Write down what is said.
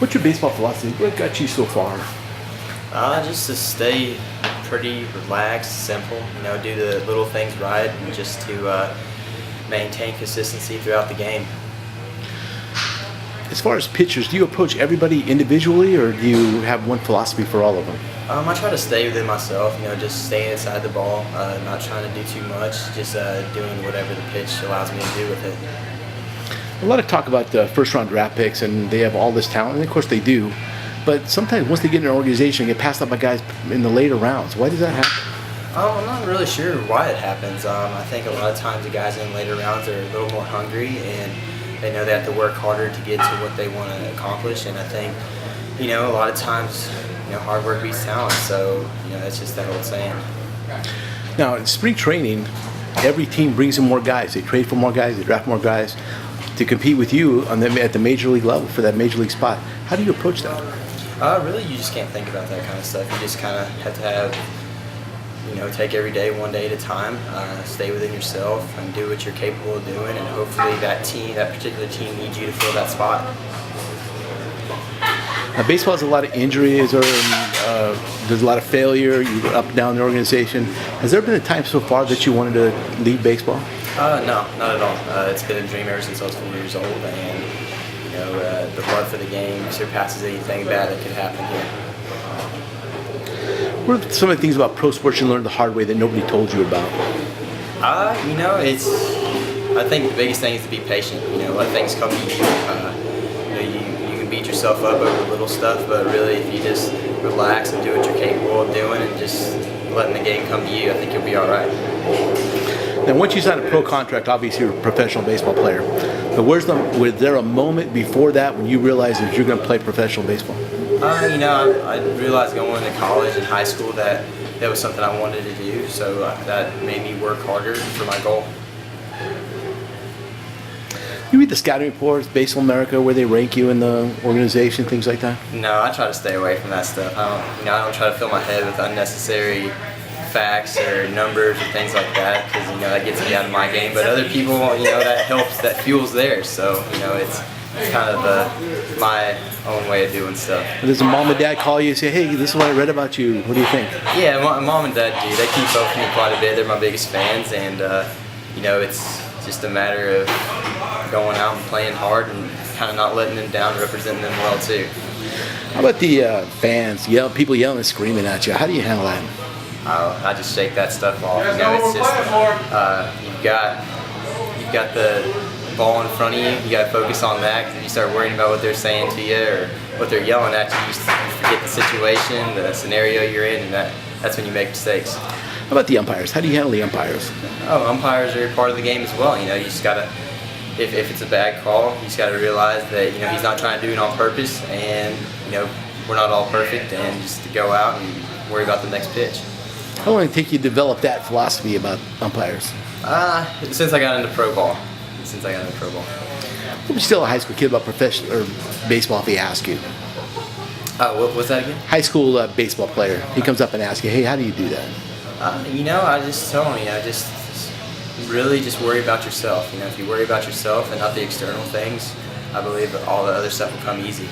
What's your baseball philosophy? What got you so far? Just to stay pretty relaxed, simple, do the little things right, and just to maintain consistency throughout the game. As far as pitchers, do you approach everybody individually, or do you have one philosophy for all of them? I try to stay within myself, just staying inside the ball, not trying to do too much, just doing whatever the pitch allows me to do with it. A lot of talk about the first-round draft picks, and they have all this talent, and of course they do. But sometimes once they get in an organization, they get passed up by guys in the later rounds. Why does that happen? I'm not really sure why it happens. I think a lot of times the guys in later rounds are a little more hungry, and they know they have to work harder to get to what they want to accomplish. And I think, a lot of times, hard work beats talent. So, it's just that old saying. Now, in spring training, every team brings in more guys. They trade for more guys. They draft more guys to compete with you at the major league level for that major league spot. How do you approach that? Really, you just can't think about that kind of stuff. You just kind of have to have, take every day one day at a time, stay within yourself and do what you're capable of doing, and hopefully that particular team needs you to fill that spot. Now, baseball has a lot of injuries, or there's a lot of failure. You go up and down the organization. Has there been a time so far that you wanted to leave baseball? No, not at all. It's been a dream ever since I was 4 years old, and the love for the game surpasses anything bad that could happen here. What are some of the things about pro sports you learned the hard way that nobody told you about? I think the biggest thing is to be patient. Let things come to you. You can beat yourself up over little stuff, but really, if you just relax and do what you're capable of doing, and just letting the game come to you, I think you'll be all right. Now, once you sign a pro contract, obviously you're a professional baseball player. But was there a moment before that when you realized that you're going to play professional baseball? I realized going into college and high school that was something I wanted to do, so that made me work harder for my goal. You read the scouting reports, Baseball America, where they rank you in the organization, things like that? No, I try to stay away from that stuff. I don't try to fill my head with unnecessary facts or numbers or things like that, because that gets me out of my game. But other people, that helps, that fuels theirs. So it's kind of my own way of doing stuff. Does a mom and dad call you and say, "Hey, this is what I read about you. What do you think?" Yeah, mom and dad do. They keep up with me quite a bit. They're my biggest fans, and it's just a matter of going out and playing hard and kind of not letting them down, representing them well too. How about the fans, people yelling and screaming at you? How do you handle that? I just shake that stuff off. It's just you've got the ball in front of you. You got to focus on that, because if you start worrying about what they're saying to you or what they're yelling at you, you forget the situation, the scenario you're in, and that's when you make mistakes. How about the umpires? How do you handle the umpires? Umpires are part of the game as well. You just gotta, if it's a bad call, you just gotta realize that he's not trying to do it on purpose, and we're not all perfect, and just to go out and worry about the next pitch. How long did it take you to develop that philosophy about umpires? Since I got into pro ball. What was still a high school kid about professional or baseball if he asks you? What's that again? High school baseball player. He comes up and asks you, "Hey, how do you do that?" I just tell him, just really just worry about yourself. If you worry about yourself and not the external things, I believe that all the other stuff will come easy.